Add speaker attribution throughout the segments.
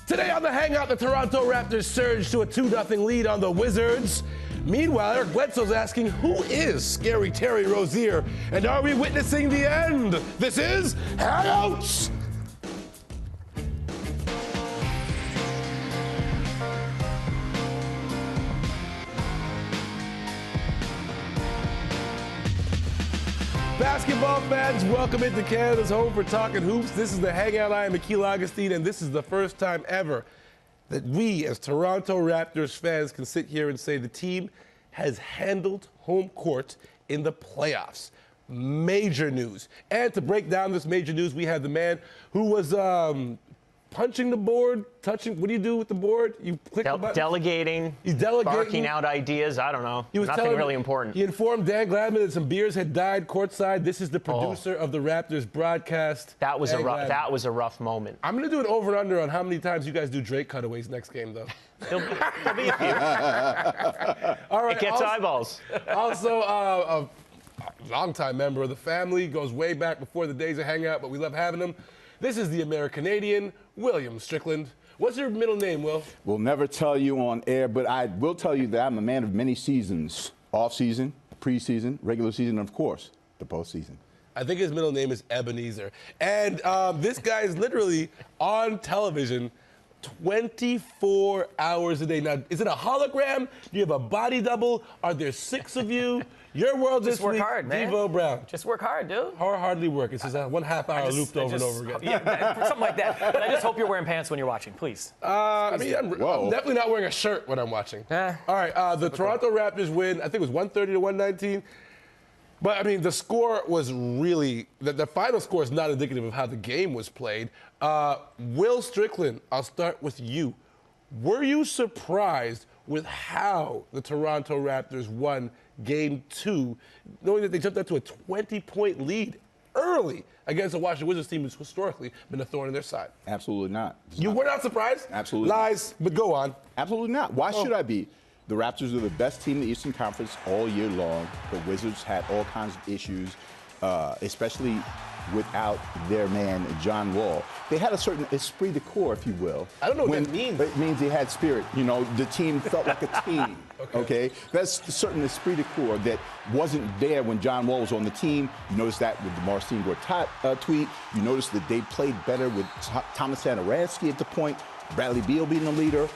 Speaker 1: Today on the Hangout, the Toronto Raptors surged to a 2-0 lead on the Wizards. Meanwhile, Eric Bledsoe's asking, who is Scary Terry Rozier? And are we witnessing the end? This is Hangouts! Basketball fans, welcome into Canada's home for Talking Hoops. This is the Hangout. I am Akil, Augustine, and this is the first time ever that we, as Toronto Raptors fans, can sit here and say the team has handled home court in the playoffs. Major news. And to break down this major news, we have the man who was punching the board, touching. What do you do with the board? You click the button?
Speaker 2: Delegating.
Speaker 1: He's delegating.
Speaker 2: Barking out ideas. I don't know.
Speaker 1: He was
Speaker 2: Nothing really important.
Speaker 1: He informed Dan Gladman that some beers had died courtside. This is the producer of the Raptors broadcast.
Speaker 2: That was a rough moment.
Speaker 1: I'm going to do an over and under on how many times you guys do Drake cutaways next game, though.
Speaker 2: There'll be a few.
Speaker 1: All right.
Speaker 2: It gets eyeballs.
Speaker 1: Also, a longtime member of the family, goes way back before the days of Hangout, but we love having him. This is the Americanadian, William Strickland. What's your middle name, Will?
Speaker 3: We'll never tell you on air, but I will tell you that I'm a man of many seasons. Off-season, preseason, regular season, and of course, the postseason.
Speaker 1: I think his middle name is Ebenezer. And this guy is literally on television 24 hours a day. Now, is it a hologram? Do you have a body double? Are there 6 of you? Your world this week,
Speaker 4: hard, man.
Speaker 1: Devo Brown.
Speaker 4: Just work hard, dude.
Speaker 1: Hardly work. It's just a 1/2 hour looped over and over again.
Speaker 4: Yeah, something like that. But I just hope you're wearing pants when you're watching, please.
Speaker 1: I mean, I'm definitely not wearing a shirt when I'm watching. All right, the Toronto Raptors win. I think it was 130 to 119. But, I mean, the score was really – the final score is not indicative of how the game was played. Will Strickland, I'll start with you. Were you surprised with how the Toronto Raptors won Game 2, knowing that they jumped out to a 20-point lead early against the Washington Wizards team, who's historically been a thorn in their side?
Speaker 3: Absolutely not.
Speaker 1: You were not surprised?
Speaker 3: Absolutely.
Speaker 1: Lies, but go on.
Speaker 3: Absolutely not. Why should I be? The Raptors are the best team in the Eastern Conference all year long. The Wizards had all kinds of issues, especially without their man, John Wall. They had a certain esprit de corps, if you will.
Speaker 1: I don't know what that means.
Speaker 3: It means they had spirit. You know, the team felt like a team. Okay? That's a certain esprit de corps that wasn't there when John Wall was on the team. You notice that with the Marcin Gortat tweet. You notice that they played better with Thomas Satoransky at the point. Bradley Beal being the leader.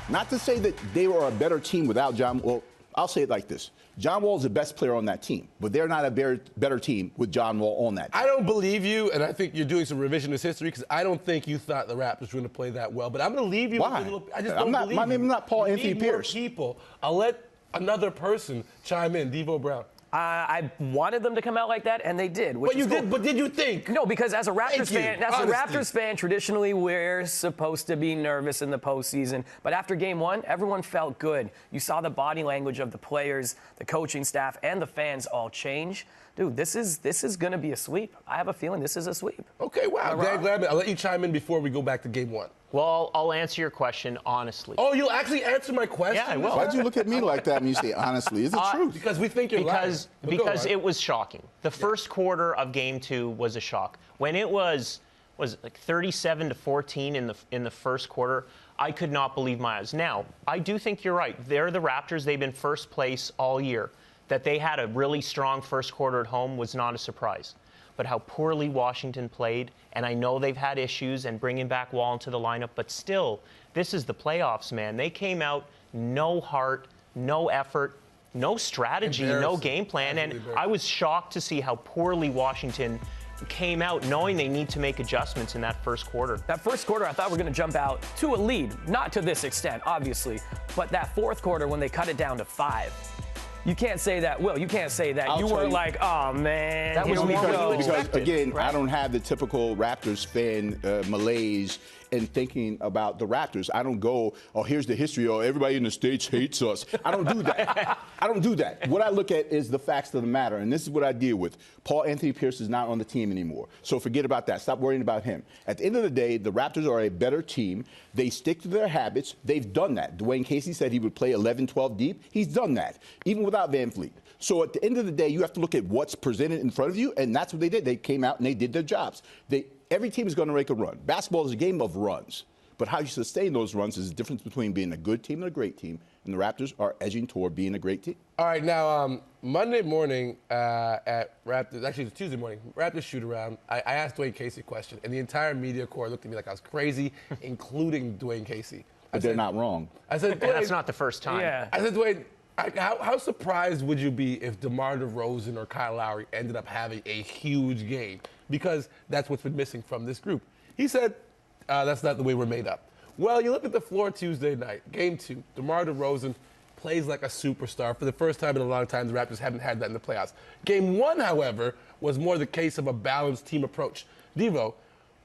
Speaker 3: Not to say that they were a better team without John Wall. I'll say it like this. John Wall is the best player on that team, but they're not a better team with John Wall on that team.
Speaker 1: I don't believe you, and I think you're doing some revisionist history because I don't think you thought the Raptors were going to play that well. But I'm going to leave you.
Speaker 3: Why?
Speaker 1: With a little, I just don't believe
Speaker 3: my name is not Paul Anthony Pierce.
Speaker 1: People. I'll let another person chime in. Devo Brown.
Speaker 4: I wanted them to come out like that, and they did.
Speaker 1: But did you think?
Speaker 4: No, because as a Raptors fan, traditionally we're supposed to be nervous in the postseason. But after Game 1, everyone felt good. You saw the body language of the players, the coaching staff, and the fans all change. Dude, this is going to be a sweep. I have a feeling this is a sweep.
Speaker 1: Okay, wow. Dan Gladman, I'll let you chime in before we go back to Game 1.
Speaker 2: Well, I'll answer your question honestly.
Speaker 1: Oh, you'll actually answer my question?
Speaker 2: Yeah, I will.
Speaker 3: Why'd you look at me like that when you say honestly? Is it true?
Speaker 1: Because we think you're lying.
Speaker 2: Because it was shocking. The first quarter of Game 2 was a shock. When it was like 37 to 14 in the first quarter, I could not believe my eyes. Now, I do think you're right. They're the Raptors. They've been first place all year. That they had a really strong first quarter at home was not a surprise. But how poorly Washington played, and I know they've had issues and bringing back Wall into the lineup, but still, this is the playoffs, man. They came out no heart, no effort, no strategy, no game plan, and I was shocked to see how poorly Washington came out knowing they need to make adjustments in that first quarter.
Speaker 4: That first quarter, I thought we were going to jump out to a lead. Not to this extent, obviously, but that fourth quarter when they cut it down to 5. You can't say that, Will. You can't say that. You were like, oh, man.
Speaker 2: That was
Speaker 3: because again, right? I don't have the typical Raptors fan malaise and thinking about the Raptors. I don't go, oh, here's the history. Oh, everybody in the States hates us. I don't do that. I don't do that. What I look at is the facts of the matter, and this is what I deal with. Paul Anthony Pierce is not on the team anymore, so forget about that. Stop worrying about him. At the end of the day, the Raptors are a better team. They stick to their habits. They've done that. Dwayne Casey said he would play 11, 12 deep. He's done that, even without Van Fleet. So at the end of the day, you have to look at what's presented in front of you, and that's what they did. They came out and they did their jobs. Every team is going to make a run. Basketball is a game of runs. But how you sustain those runs is the difference between being a good team and a great team. And the Raptors are edging toward being a great team.
Speaker 1: All right, now, Monday morning at Raptors, actually it was Tuesday morning, Raptors shoot-around, I asked Dwayne Casey a question, and the entire media corps looked at me like I was crazy, including Dwayne Casey.
Speaker 3: But they're not wrong.
Speaker 1: I said, Dwayne,
Speaker 2: that's not the first time.
Speaker 4: Yeah.
Speaker 1: I said, Dwayne, how surprised would you be if DeMar DeRozan or Kyle Lowry ended up having a huge game? Because that's what's been missing from this group. He said, that's not the way we're made up. Well, you look at the floor Tuesday night, Game 2, DeMar DeRozan plays like a superstar. For the first time in a long time, the Raptors haven't had that in the playoffs. Game 1, however, was more the case of a balanced team approach. Devo,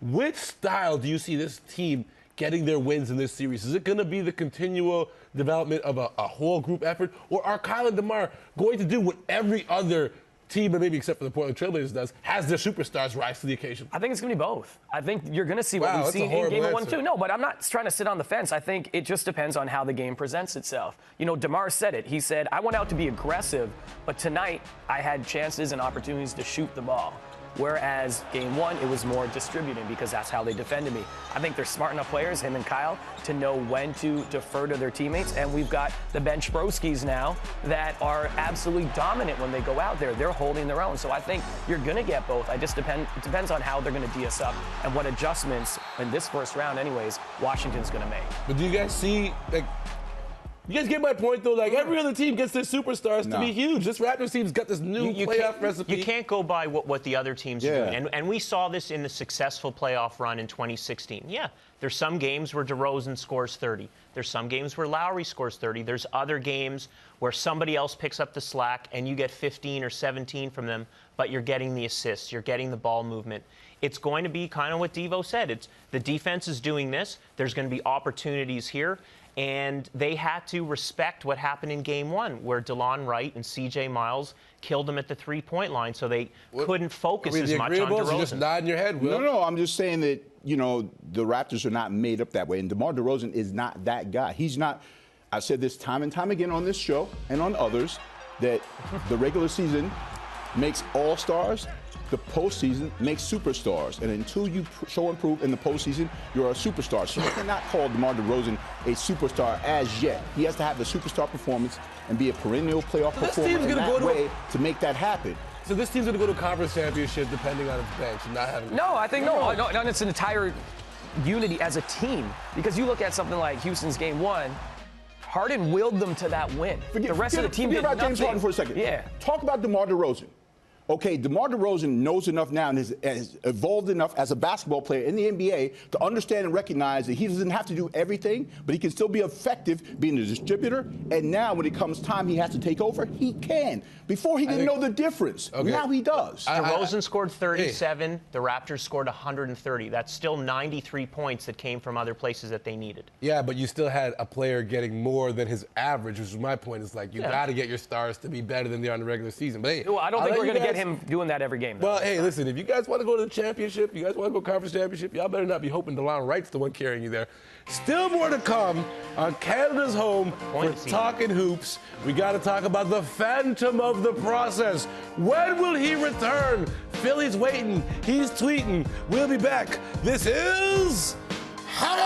Speaker 1: which style do you see this team getting their wins in this series? Is it going to be the continual development of a whole group effort, or are Kyle and DeMar going to do what every other team, and maybe except for the Portland Trailblazers, does, has their superstars rise to the occasion?
Speaker 4: I think it's going to be both. I think you're going to see what we've seen in Game 1 too. No, but I'm not trying to sit on the fence. I think it just depends on how the game presents itself. You know, DeMar said it. He said, I went out to be aggressive, but tonight I had chances and opportunities to shoot the ball. Whereas Game 1, it was more distributing because that's how they defended me. I think they're smart enough players, him and Kyle, to know when to defer to their teammates. And we've got the bench broskies now that are absolutely dominant when they go out there. They're holding their own. So I think you're going to get both. It depends on how they're going to DS up and what adjustments in this first round, anyways, Washington's going to make.
Speaker 1: But do you guys see, like, you guys get my point, though? Like, every other team gets their superstars to be huge. This Raptors team's got this new playoff recipe.
Speaker 2: You can't go by what the other teams are doing. And we saw this in the successful playoff run in 2016. Yeah, there's some games where DeRozan scores 30. There's some games where Lowry scores 30. There's other games where somebody else picks up the slack and you get 15 or 17 from them, but you're getting the assists. You're getting the ball movement. It's going to be kind of what Devo said. It's the defense is doing this. There's going to be opportunities here. And they had to respect what happened in Game 1, where DeLon Wright and C.J. Miles killed them at the three-point line, so they couldn't focus as much on DeRozan.
Speaker 1: You just nodding your head, Will.
Speaker 3: No, I'm just saying that, you know, the Raptors are not made up that way, and DeMar DeRozan is not that guy. He's not. I've said this time and time again on this show and on others, that the regular season makes all-stars. The postseason makes superstars, and until you show and prove in the postseason, you're a superstar. So you cannot call DeMar DeRozan a superstar as yet. He has to have the superstar performance and be a perennial playoff performer in that way to make that happen.
Speaker 1: So this team's going to go to conference championship depending on its bench and not having.
Speaker 4: No, I think no. It's an entire unity as a team, because you look at something like Houston's Game 1. Harden willed them to that win. The rest of the team did nothing.
Speaker 3: James Harden for a second.
Speaker 4: Yeah.
Speaker 3: Talk about DeMar DeRozan. Okay, DeMar DeRozan knows enough now and has evolved enough as a basketball player in the NBA to understand and recognize that he doesn't have to do everything, but he can still be effective being a distributor. And now when it comes time he has to take over, he can. Before he didn't know the difference. Okay. Now he does.
Speaker 2: DeRozan scored 37. The Raptors scored 130. That's still 93 points that came from other places that they needed.
Speaker 1: Yeah, but you still had a player getting more than his average, which is my point. Is like you got to get your stars to be better than they are in the regular season. But hey,
Speaker 4: well, I don't think we're going to get him doing that every game, though.
Speaker 1: Well, hey, listen, if you guys want to go to the championship, you guys want to go conference championship, y'all better not be hoping DeLon Wright's the one carrying you there. Still more to come on Canada's home for Talking Hoops. We got to talk about the phantom of the process. When will he return? Philly's waiting. He's tweeting. We'll be back. This is How